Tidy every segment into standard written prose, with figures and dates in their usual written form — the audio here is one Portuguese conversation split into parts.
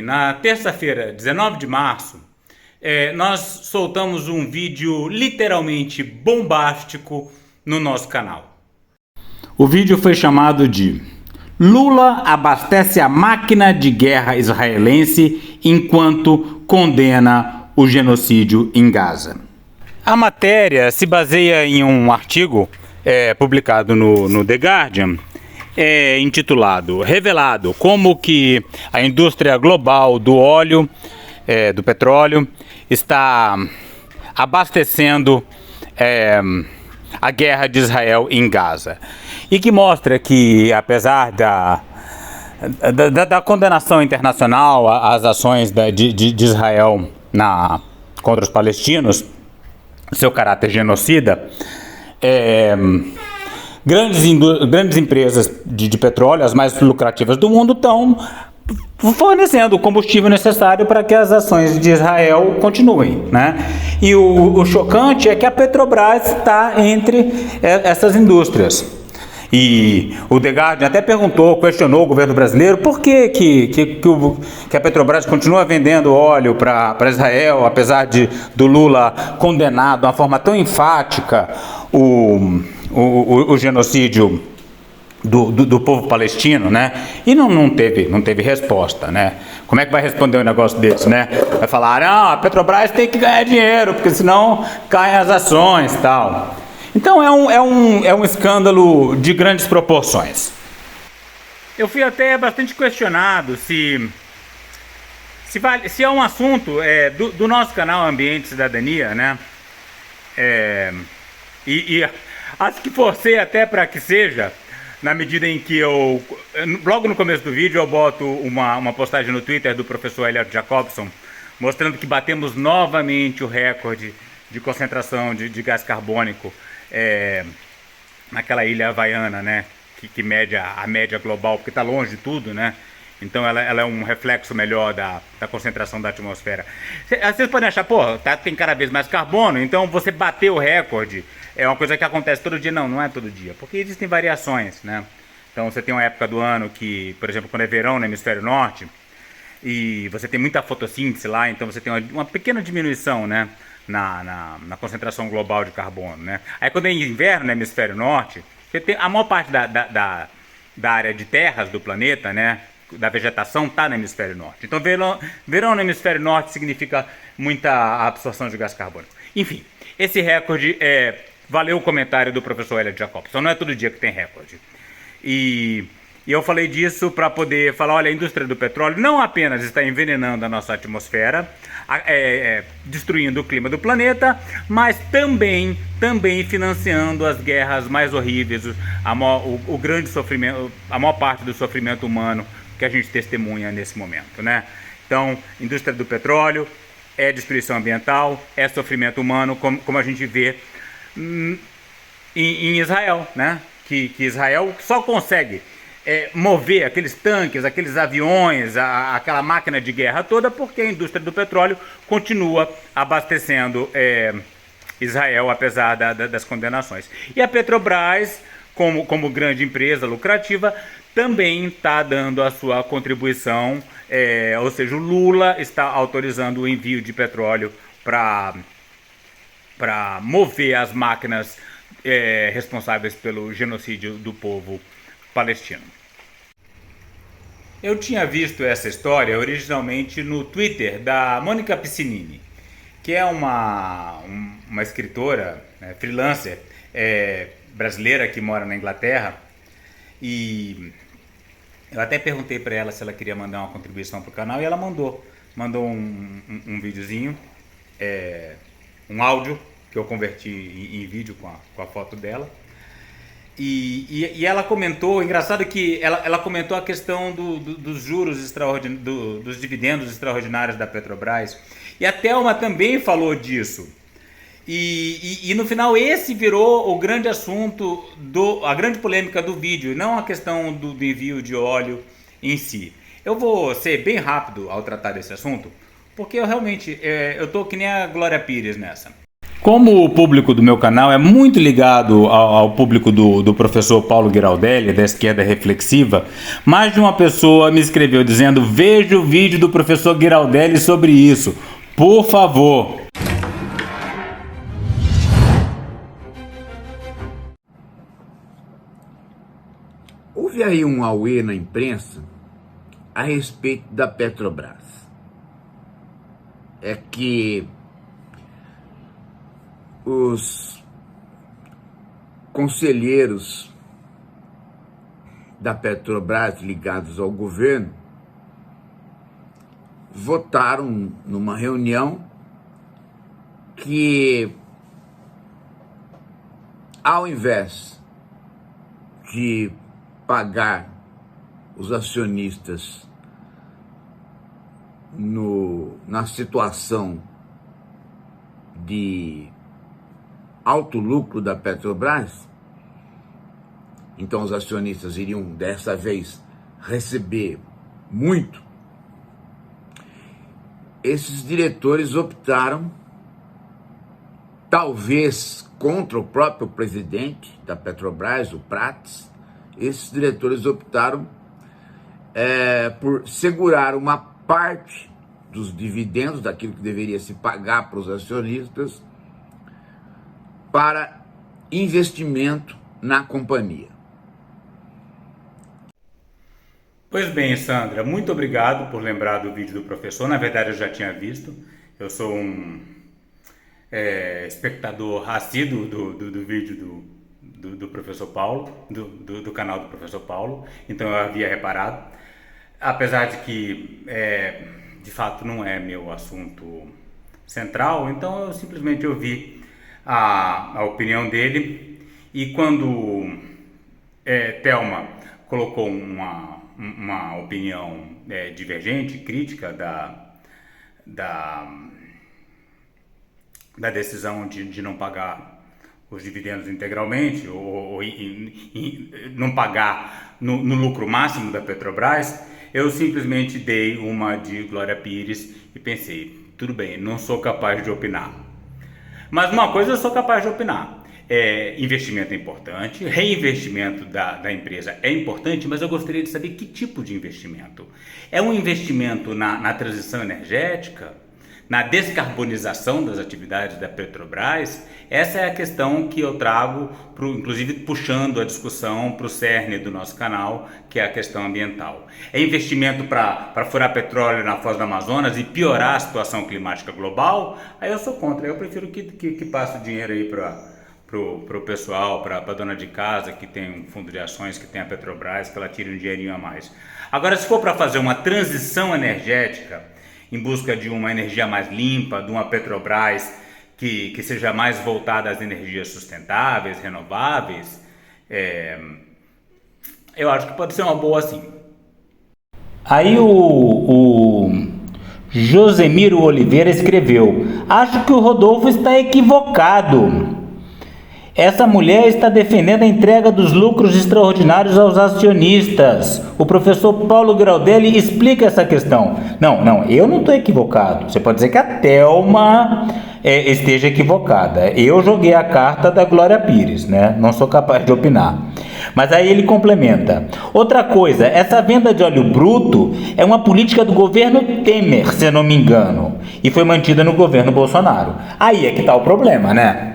na terça-feira, 19 de março, nós soltamos um vídeo literalmente bombástico no nosso canal. O vídeo foi chamado de Lula abastece a máquina de guerra israelense enquanto condena o genocídio em Gaza. A matéria se baseia em um artigo publicado no The Guardian, intitulado Revelado como que a indústria global do óleo, do petróleo, está abastecendo a guerra de Israel em Gaza. E que mostra que, apesar da condenação internacional às ações de Israel contra os palestinos, seu caráter genocida, grandes empresas de petróleo, as mais lucrativas do mundo, estão fornecendo o combustível necessário para que as ações de Israel continuem, né? E o chocante é que a Petrobras está entre essas indústrias. E o The Guardian até questionou o governo brasileiro por que a Petrobras continua vendendo óleo para Israel, apesar do Lula condenar de uma forma tão enfática o genocídio do povo palestino, né? E não teve resposta, né? Como é que vai responder um negócio desse, né? Vai falar, não, a Petrobras tem que ganhar dinheiro, porque senão caem as ações e tal. Então é um escândalo de grandes proporções. Eu fui até bastante questionado se é um assunto do nosso canal Ambiente e Cidadania, né? E acho que forcei até para que seja, na medida em que logo no começo do vídeo eu boto uma postagem no Twitter do professor Elliot Jacobson, mostrando que batemos novamente o recorde de concentração de gás carbônico naquela ilha havaiana, né, que mede a média global, porque está longe de tudo, né? Então ela é um reflexo melhor da concentração da atmosfera. Vocês podem achar, tem cada vez mais carbono, então você bater o recorde é uma coisa que acontece todo dia. Não é todo dia, porque existem variações, né? Então você tem uma época do ano que, por exemplo, quando é verão no hemisfério norte, e você tem muita fotossíntese lá, então você tem uma pequena diminuição, né, na concentração global de carbono, né? Aí quando é inverno no hemisfério norte, você tem a maior parte da área de terras do planeta, né, da vegetação, está no hemisfério norte. Então verão no hemisfério norte significa muita absorção de gás carbônico. Enfim, esse recorde valeu o comentário do professor Elliot Jacobson. Não é todo dia que tem recorde. E eu falei disso para poder falar, olha, a indústria do petróleo não apenas está envenenando a nossa atmosfera, destruindo o clima do planeta, mas também financiando as guerras mais horríveis, o grande sofrimento, a maior parte do sofrimento humano que a gente testemunha nesse momento, né? Então, indústria do petróleo é destruição ambiental, é sofrimento humano, como a gente vê em Israel, né? Que Israel só consegue mover aqueles tanques, aqueles aviões, aquela máquina de guerra toda, porque a indústria do petróleo continua abastecendo Israel, apesar das condenações. E a Petrobras, como grande empresa lucrativa, também está dando a sua contribuição, ou seja, o Lula está autorizando o envio de petróleo para mover as máquinas responsáveis pelo genocídio do povo palestino. Eu tinha visto essa história originalmente no Twitter da Mônica Piscinini, que é uma escritora, freelancer, brasileira que mora na Inglaterra, e eu até perguntei para ela se ela queria mandar uma contribuição para o canal, e ela mandou um videozinho, um áudio que eu converti em vídeo com a foto dela. E ela comentou, engraçado que ela comentou a questão dos juros extraordinários, dos dividendos extraordinários da Petrobras, e a Thelma também falou disso. E no final esse virou o grande assunto, a grande polêmica do vídeo, não a questão do envio de óleo em si. Eu vou ser bem rápido ao tratar desse assunto, porque eu realmente, eu tô que nem a Glória Pires nessa. Como o público do meu canal é muito ligado ao público do professor Paulo Giraldelli, da Esquerda Reflexiva, mais de uma pessoa me escreveu dizendo: veja o vídeo do professor Giraldelli sobre isso, por favor. Houve aí um auê na imprensa a respeito da Petrobras. É que os conselheiros da Petrobras ligados ao governo votaram numa reunião que, ao invés de pagar os acionistas na situação de alto lucro da Petrobras, então os acionistas iriam dessa vez receber muito, esses diretores optaram, talvez contra o próprio presidente da Petrobras, o Prats, esses diretores optaram por segurar uma parte dos dividendos, daquilo que deveria se pagar para os acionistas, para investimento na companhia. Pois bem, Sandra, muito obrigado por lembrar do vídeo do professor. Na verdade, eu já tinha visto. Eu sou um espectador assíduo do vídeo do professor Paulo, do canal do professor Paulo, então eu havia reparado. Apesar de que, de fato, não é meu assunto central, então eu simplesmente ouvi a opinião dele, e quando Thelma colocou uma opinião divergente, crítica da decisão de não pagar os dividendos integralmente, ou não pagar no lucro máximo da Petrobras, eu simplesmente dei uma de Glória Pires e pensei, tudo bem, não sou capaz de opinar. Mas uma coisa eu sou capaz de opinar. Investimento é importante, reinvestimento da empresa é importante, mas eu gostaria de saber que tipo de investimento. É um investimento na transição energética, na descarbonização das atividades da Petrobras? Essa é a questão que eu trago, inclusive puxando a discussão para o cerne do nosso canal, que é a questão ambiental. É investimento para furar petróleo na Foz do Amazonas e piorar a situação climática global? Aí eu sou contra, eu prefiro que passe o dinheiro aí para o pessoal, para a dona de casa que tem um fundo de ações, que tem a Petrobras, que ela tire um dinheirinho a mais. Agora, se for para fazer uma transição energética, em busca de uma energia mais limpa, de uma Petrobras que seja mais voltada às energias sustentáveis, renováveis, eu acho que pode ser uma boa sim. Aí o Josemiro Oliveira escreveu: acho que o Rodolfo está equivocado. Essa mulher está defendendo a entrega dos lucros extraordinários aos acionistas. O professor Paulo Giraldelli explica essa questão. Não, eu não estou equivocado. Você pode dizer que a Thelma esteja equivocada. Eu joguei a carta da Glória Pires, né? Não sou capaz de opinar. Mas aí ele complementa. Outra coisa, essa venda de óleo bruto é uma política do governo Temer, se eu não me engano, e foi mantida no governo Bolsonaro. Aí é que está o problema, né?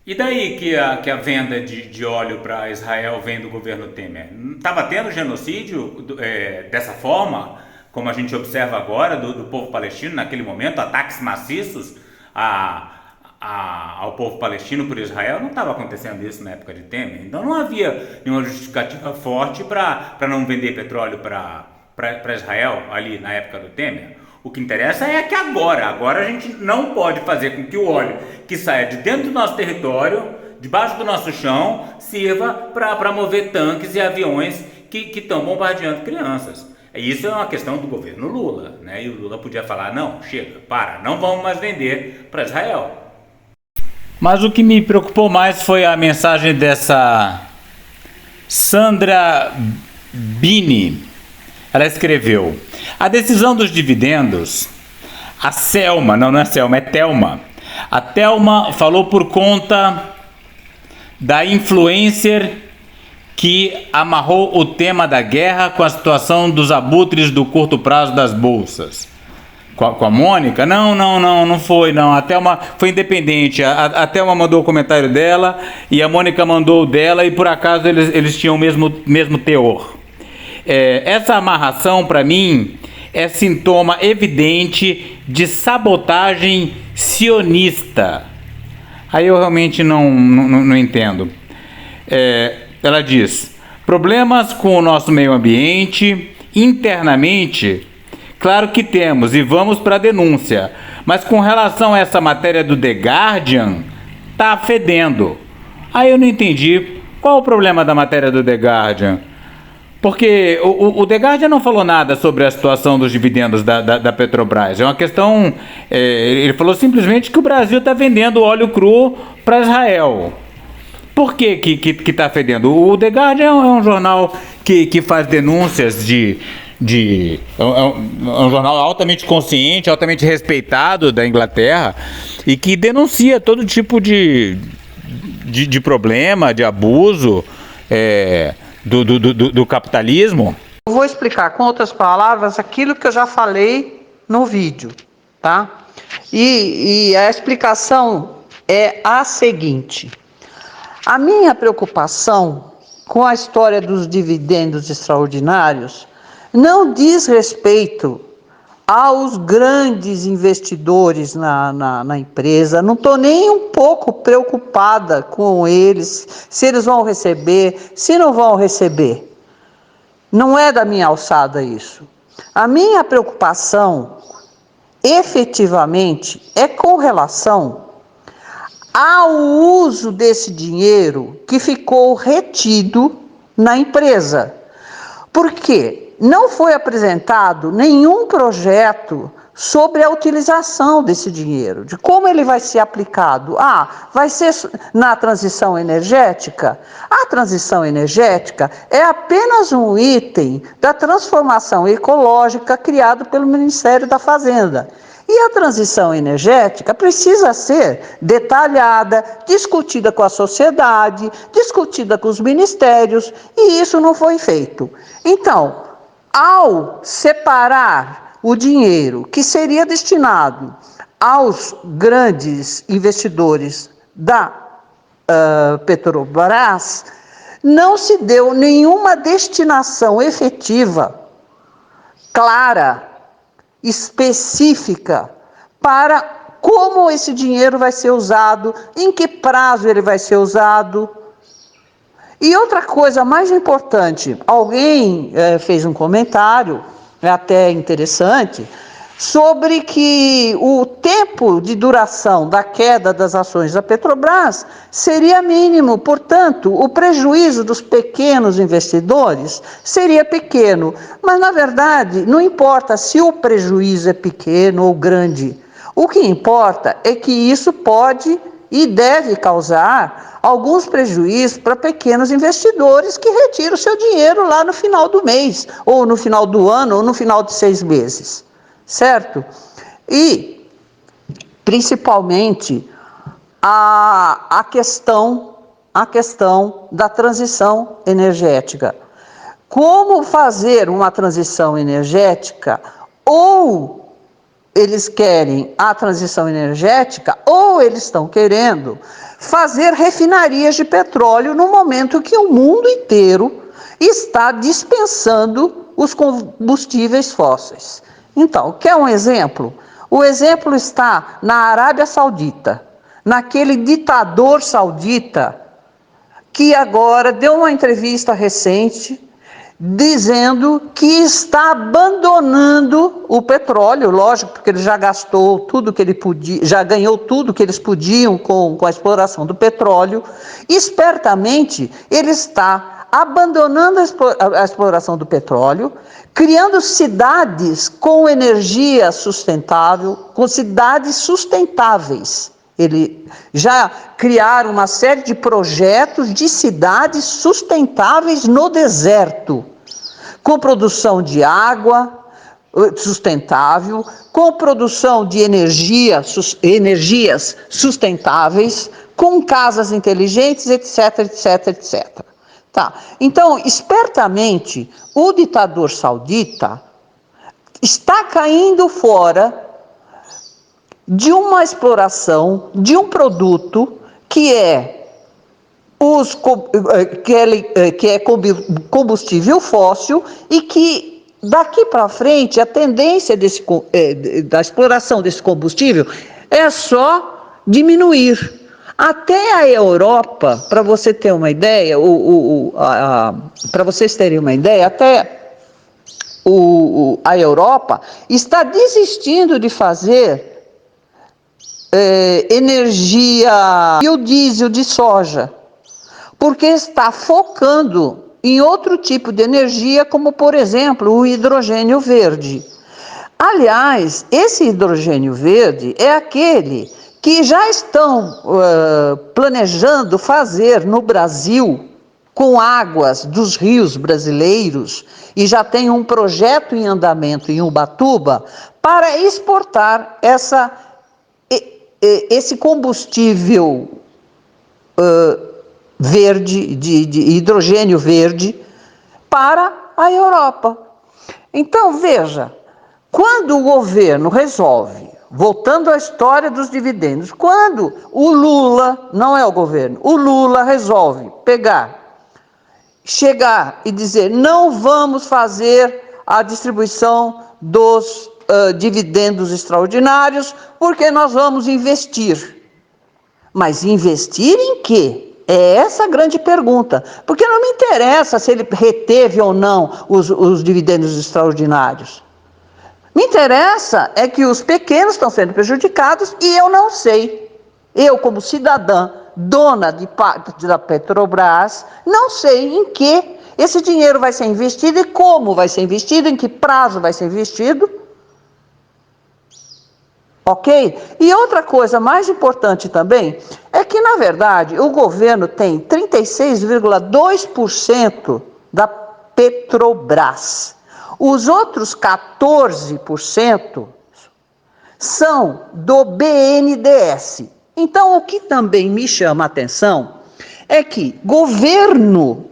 E daí que a venda de óleo para Israel vem do governo Temer? Estava tendo genocídio dessa forma, como a gente observa agora, do povo palestino naquele momento, ataques maciços ao povo palestino por Israel? Não estava acontecendo isso na época de Temer. Então não havia nenhuma justificativa forte para não vender petróleo para Israel ali na época do Temer. O que interessa é que agora a gente não pode fazer com que o óleo que saia de dentro do nosso território, debaixo do nosso chão, sirva para mover tanques e aviões que estão bombardeando crianças. Isso é uma questão do governo Lula, né? E o Lula podia falar, não, chega, não vamos mais vender para Israel. Mas o que me preocupou mais foi a mensagem dessa Sandra Bini. Ela escreveu: a decisão dos dividendos, a Selma, não é Selma, é Thelma, A Thelma falou por conta da influencer que amarrou o tema da guerra com a situação dos abutres do curto prazo das bolsas. Com a Mônica? Não foi, não. A Thelma foi independente. A Thelma mandou o comentário dela e a Mônica mandou o dela e por acaso eles tinham o mesmo teor. Essa amarração, para mim, é sintoma evidente de sabotagem sionista. Aí eu realmente não entendo. Ela diz: problemas com o nosso meio ambiente, internamente, claro que temos e vamos para a denúncia. Mas com relação a essa matéria do The Guardian, tá fedendo. Aí eu não entendi qual o problema da matéria do The Guardian. Porque o The Guardian não falou nada sobre a situação dos dividendos da Petrobras. É uma questão... ele falou simplesmente que o Brasil está vendendo óleo cru para Israel. Por que está fedendo? O The Guardian é um jornal que faz denúncias é um jornal altamente consciente, altamente respeitado da Inglaterra e que denuncia todo tipo de problema, de abuso do capitalismo. Eu vou explicar com outras palavras aquilo que eu já falei no vídeo, tá? E a explicação é a seguinte: a minha preocupação com a história dos dividendos extraordinários não diz respeito aos grandes investidores na empresa. Não estou nem um pouco preocupada com eles, se eles vão receber, se não vão receber. Não é da minha alçada isso. A minha preocupação, efetivamente, é com relação ao uso desse dinheiro que ficou retido na empresa. Por quê? Não foi apresentado nenhum projeto sobre a utilização desse dinheiro, de como ele vai ser aplicado. Vai ser na transição energética? A transição energética é apenas um item da transformação ecológica criado pelo Ministério da Fazenda. E a transição energética precisa ser detalhada, discutida com a sociedade, discutida com os ministérios, e isso não foi feito. Então, ao separar o dinheiro que seria destinado aos grandes investidores da Petrobras, não se deu nenhuma destinação efetiva, clara, específica, para como esse dinheiro vai ser usado, em que prazo ele vai ser usado. E outra coisa mais importante, alguém fez um comentário, até interessante, sobre que o tempo de duração da queda das ações da Petrobras seria mínimo, portanto, o prejuízo dos pequenos investidores seria pequeno. Mas, na verdade, não importa se o prejuízo é pequeno ou grande. O que importa é que isso pode e deve causar alguns prejuízos para pequenos investidores que retiram seu dinheiro lá no final do mês, ou no final do ano, ou no final de 6 meses. Certo? E, principalmente, a questão da transição energética. Como fazer uma transição energética? Ou eles querem a transição energética, ou eles estão querendo fazer refinarias de petróleo no momento que o mundo inteiro está dispensando os combustíveis fósseis. Então, quer um exemplo? O exemplo está na Arábia Saudita, naquele ditador saudita que agora deu uma entrevista recente dizendo que está abandonando o petróleo, lógico, porque ele já gastou tudo que ele podia, já ganhou tudo que eles podiam com a exploração do petróleo. Espertamente, ele está abandonando a exploração do petróleo, criando cidades com energia sustentável, com cidades sustentáveis. Ele já criaram uma série de projetos de cidades sustentáveis no deserto, com produção de água, sustentável, com produção de energias sustentáveis, com casas inteligentes, etc, etc, etc. Tá. Então, espertamente, o ditador saudita está caindo fora de uma exploração de um produto que é combustível fóssil e que daqui para frente a tendência da exploração desse combustível é só diminuir. Até a Europa, para você ter uma ideia, para vocês terem uma ideia, até a Europa está desistindo de fazer energia biodiesel de soja, porque está focando em outro tipo de energia, como, por exemplo, o hidrogênio verde. Aliás, esse hidrogênio verde é aquele que já estão planejando fazer no Brasil com águas dos rios brasileiros, e já tem um projeto em andamento em Ubatuba para exportar esse combustível verde, de hidrogênio verde, para a Europa. Então, veja, quando o governo resolve, voltando à história dos dividendos, quando o Lula, não é o governo, o Lula resolve chegar e dizer: não vamos fazer a distribuição dos dividendos extraordinários, porque nós vamos investir. Mas investir em quê? É essa a grande pergunta. Porque não me interessa se ele reteve ou não os dividendos extraordinários. Me interessa é que os pequenos estão sendo prejudicados e eu não sei. Eu, como cidadã, dona da Petrobras, não sei em que esse dinheiro vai ser investido e como vai ser investido, em que prazo vai ser investido. Ok? E outra coisa mais importante também é que, na verdade, o governo tem 36,2% da Petrobras. Os outros 14% são do BNDES. Então, o que também me chama a atenção é que governo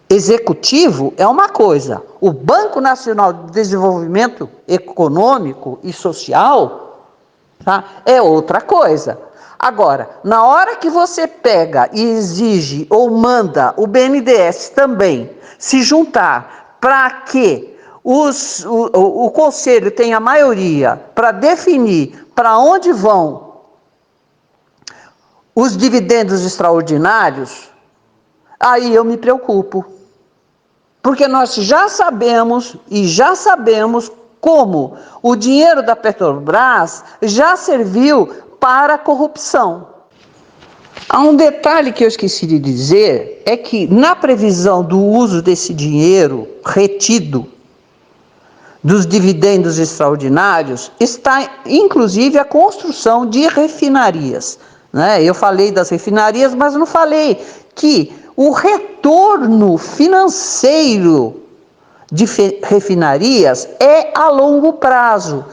executivo é uma coisa, o Banco Nacional de Desenvolvimento Econômico e Social, tá, é outra coisa. Agora, na hora que você pega e exige ou manda o BNDES também se juntar para que o Conselho tenha maioria para definir para onde vão os dividendos extraordinários, aí eu me preocupo. Porque nós já sabemos como o dinheiro da Petrobras já serviu para a corrupção. Há um detalhe que eu esqueci de dizer, é que na previsão do uso desse dinheiro retido dos dividendos extraordinários, está inclusive a construção de refinarias. Né? Eu falei das refinarias, mas não falei que o retorno financeiro de refinarias é a longo prazo.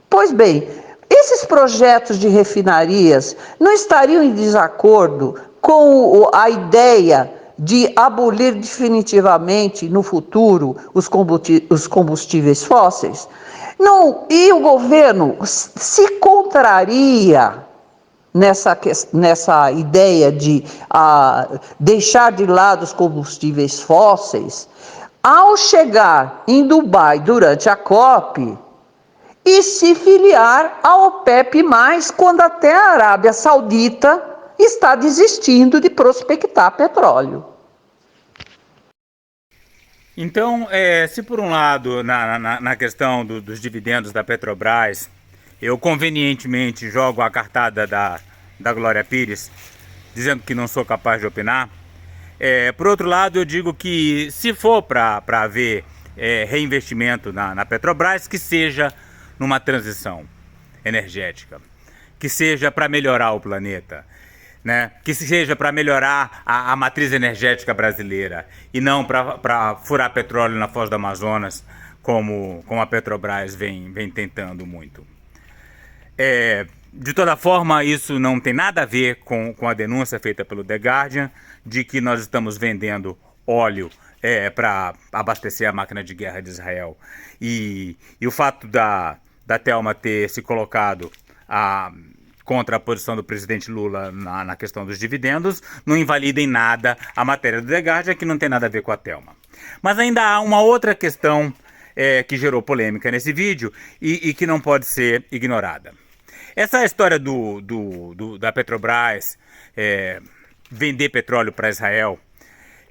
Pois bem, esses projetos de refinarias não estariam em desacordo com a ideia de abolir definitivamente no futuro os combustíveis fósseis? Não, e o governo se contraria nessa ideia de deixar de lado os combustíveis fósseis, ao chegar em Dubai durante a COP e se filiar à OPEP+, quando até a Arábia Saudita está desistindo de prospectar petróleo. Então, se por um lado, na questão dos dividendos da Petrobras, eu convenientemente jogo a cartada da Glória Pires, dizendo que não sou capaz de opinar, por outro lado, eu digo que se for para haver reinvestimento na Petrobras, que seja numa transição energética, que seja para melhorar o planeta. né, que seja para melhorar a matriz energética brasileira e não para furar petróleo na Foz do Amazonas, como a Petrobras vem tentando muito. De toda forma, isso não tem nada a ver com a denúncia feita pelo The Guardian de que nós estamos vendendo óleo para abastecer a máquina de guerra de Israel. E o fato da Thelma ter se colocado contra a posição do presidente Lula na questão dos dividendos não invalida em nada a matéria do The Guardian, que não tem nada a ver com a Thelma. Mas ainda há uma outra questão que gerou polêmica nesse vídeo e que não pode ser ignorada. Essa história da Petrobras vender petróleo para Israel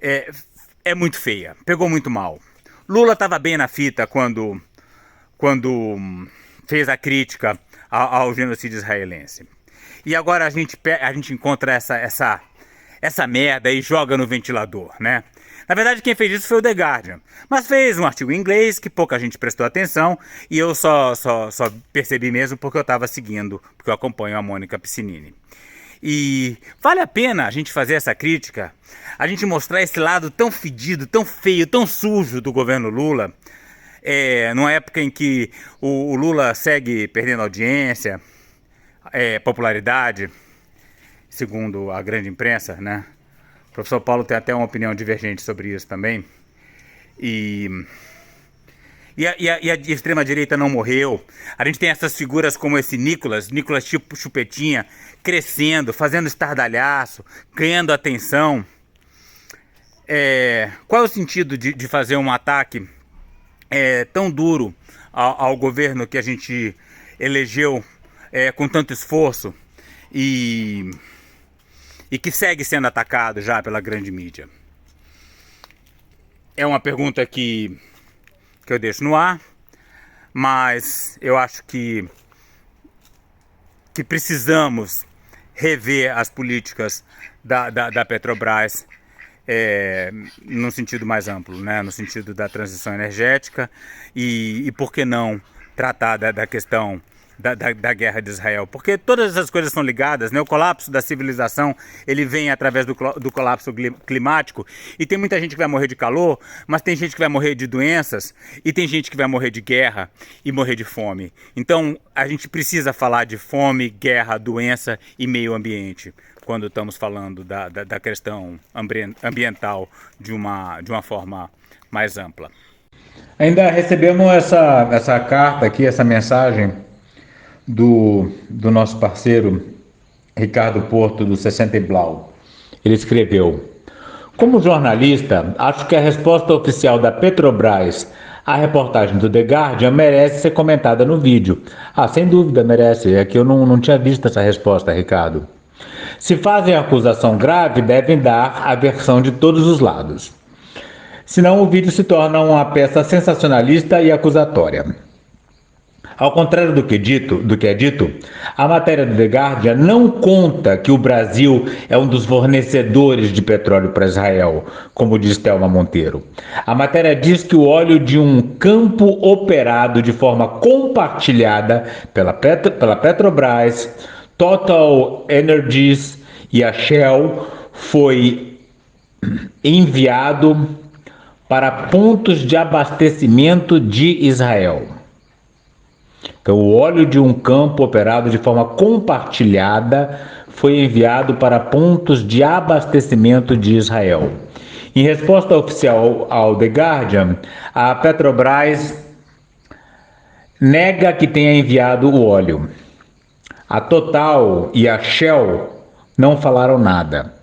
é muito feia, pegou muito mal. Lula estava bem na fita quando fez a crítica ao genocídio israelense. E agora a gente encontra essa merda e joga no ventilador, né? Na verdade, quem fez isso foi o The Guardian, mas fez um artigo em inglês que pouca gente prestou atenção e eu só percebi mesmo porque eu estava seguindo, porque eu acompanho a Mônica Piscinini. E vale a pena a gente fazer essa crítica, a gente mostrar esse lado tão fedido, tão feio, tão sujo do governo Lula, numa época em que o Lula segue perdendo audiência, popularidade, segundo a grande imprensa, né? O professor Paulo tem até uma opinião divergente sobre isso também. E a extrema-direita não morreu. A gente tem essas figuras como esse Nicolas tipo Chupetinha, crescendo, fazendo estardalhaço, ganhando atenção. Qual é o sentido de fazer um ataque tão duro ao governo que a gente elegeu com tanto esforço e que segue sendo atacado já pela grande mídia? É uma pergunta que eu deixo no ar, mas eu acho que precisamos rever as políticas da Petrobras no sentido mais amplo, né? No sentido da transição energética e por que não tratar da questão da guerra de Israel, porque todas essas coisas são ligadas, né? O colapso da civilização, ele vem através do colapso climático, e tem muita gente que vai morrer de calor, mas tem gente que vai morrer de doenças, e tem gente que vai morrer de guerra e morrer de fome. Então a gente precisa falar de fome, guerra, doença e meio ambiente quando estamos falando da questão ambiental de uma forma mais ampla. Ainda recebemos essa carta aqui, essa mensagem do nosso parceiro Ricardo Porto, do 60 Blau. Ele escreveu: como jornalista, acho que a resposta oficial da Petrobras à reportagem do The Guardian merece ser comentada no vídeo. Sem dúvida merece, é que eu não tinha visto essa resposta, Ricardo. Se fazem acusação grave, devem dar a versão de todos os lados. Senão o vídeo se torna uma peça sensacionalista e acusatória. Ao contrário do que é dito, a matéria do The Guardian não conta que o Brasil é um dos fornecedores de petróleo para Israel, como diz Thelma Monteiro. A matéria diz que o óleo de um campo operado de forma compartilhada pela Petrobras, Total Energies e a Shell foi enviado para pontos de abastecimento de Israel. Então, o óleo de um campo operado de forma compartilhada foi enviado para pontos de abastecimento de Israel. Em resposta oficial ao The Guardian, a Petrobras nega que tenha enviado o óleo. A Total e a Shell não falaram nada.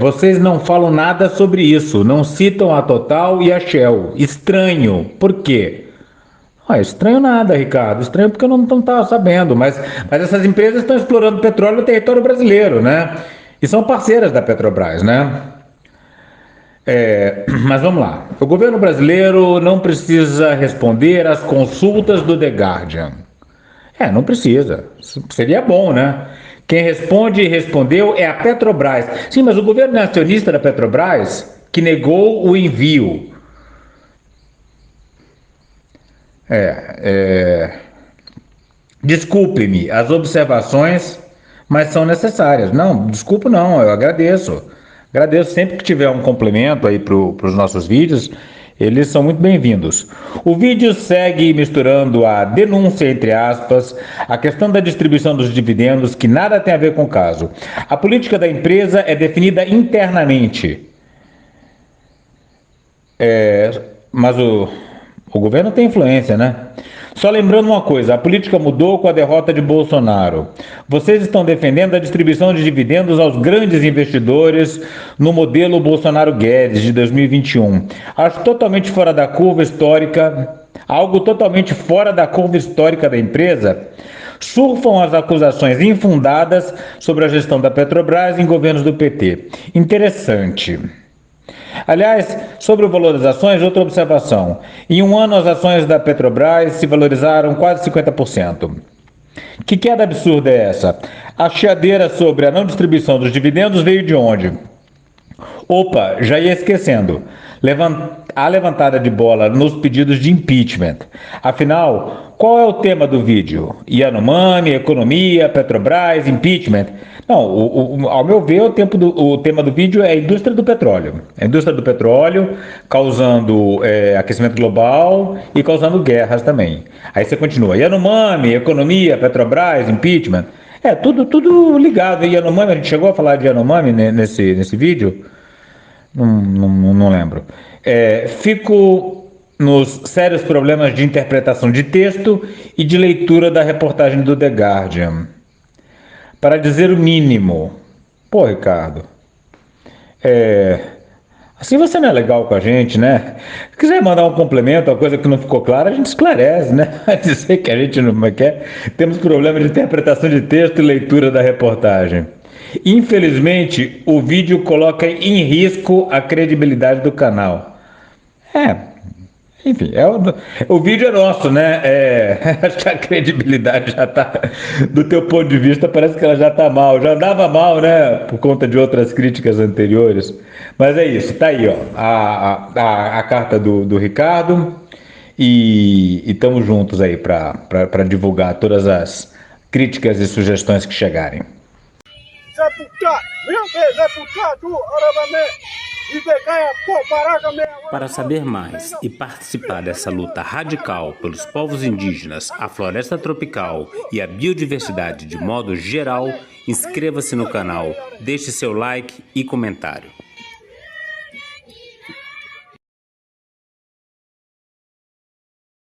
Vocês não falam nada sobre isso, não citam a Total e a Shell. Estranho. Por quê? Estranho nada, Ricardo. Estranho porque eu não estava sabendo, mas essas empresas estão explorando petróleo no território brasileiro, né? E são parceiras da Petrobras, né? Mas vamos lá. O governo brasileiro não precisa responder às consultas do The Guardian. Não precisa. Seria bom, né? Quem responde e respondeu é a Petrobras. Sim, mas o governo é acionista da Petrobras que negou o envio. Desculpe-me, as observações mas são necessárias. Não, desculpa não, eu agradeço. Agradeço sempre que tiver um complemento aí para os nossos vídeos, eles são muito bem-vindos. O vídeo segue misturando a denúncia, entre aspas, a questão da distribuição dos dividendos, que nada tem a ver com o caso. A política da empresa é definida internamente. Mas o governo tem influência, né? Só lembrando uma coisa, a política mudou com a derrota de Bolsonaro. Vocês estão defendendo a distribuição de dividendos aos grandes investidores no modelo Bolsonaro-Guedes de 2021. Acho totalmente fora da curva histórica, algo totalmente fora da curva histórica da empresa. Surfam as acusações infundadas sobre a gestão da Petrobras em governos do PT. Interessante. Aliás, sobre o valor das ações, outra observação. Em um ano, as ações da Petrobras se valorizaram quase 50%. Que queda absurda é essa? A chiadeira sobre a não distribuição dos dividendos veio de onde? Opa, já ia esquecendo. A levantada de bola nos pedidos de impeachment. Afinal, qual é o tema do vídeo? Yanomami, economia, Petrobras, impeachment? Não, ao meu ver, o tema do vídeo é a indústria do petróleo. A indústria do petróleo causando aquecimento global e causando guerras também. Aí você continua, Yanomami, economia, Petrobras, impeachment. Tudo ligado. Yanomami, a gente chegou a falar de Yanomami nesse vídeo? Não lembro. Fico nos sérios problemas de interpretação de texto e de leitura da reportagem do The Guardian. Para dizer o mínimo. Pô, Ricardo, assim você não é legal com a gente, né? Se quiser mandar um complemento, uma coisa que não ficou clara, a gente esclarece, né? Vai dizer que a gente não quer. Temos problema de interpretação de texto e leitura da reportagem. Infelizmente, o vídeo coloca em risco a credibilidade do canal. Enfim, o vídeo é nosso, né? Acho que a credibilidade já tá, do teu ponto de vista, parece que ela já tá mal. Já andava mal, né? Por conta de outras críticas anteriores. Mas é isso, tá aí, ó. A carta do Ricardo. E estamos juntos aí para divulgar todas as críticas e sugestões que chegarem. Para saber mais e participar dessa luta radical pelos povos indígenas, a floresta tropical e a biodiversidade de modo geral, inscreva-se no canal, deixe seu like e comentário.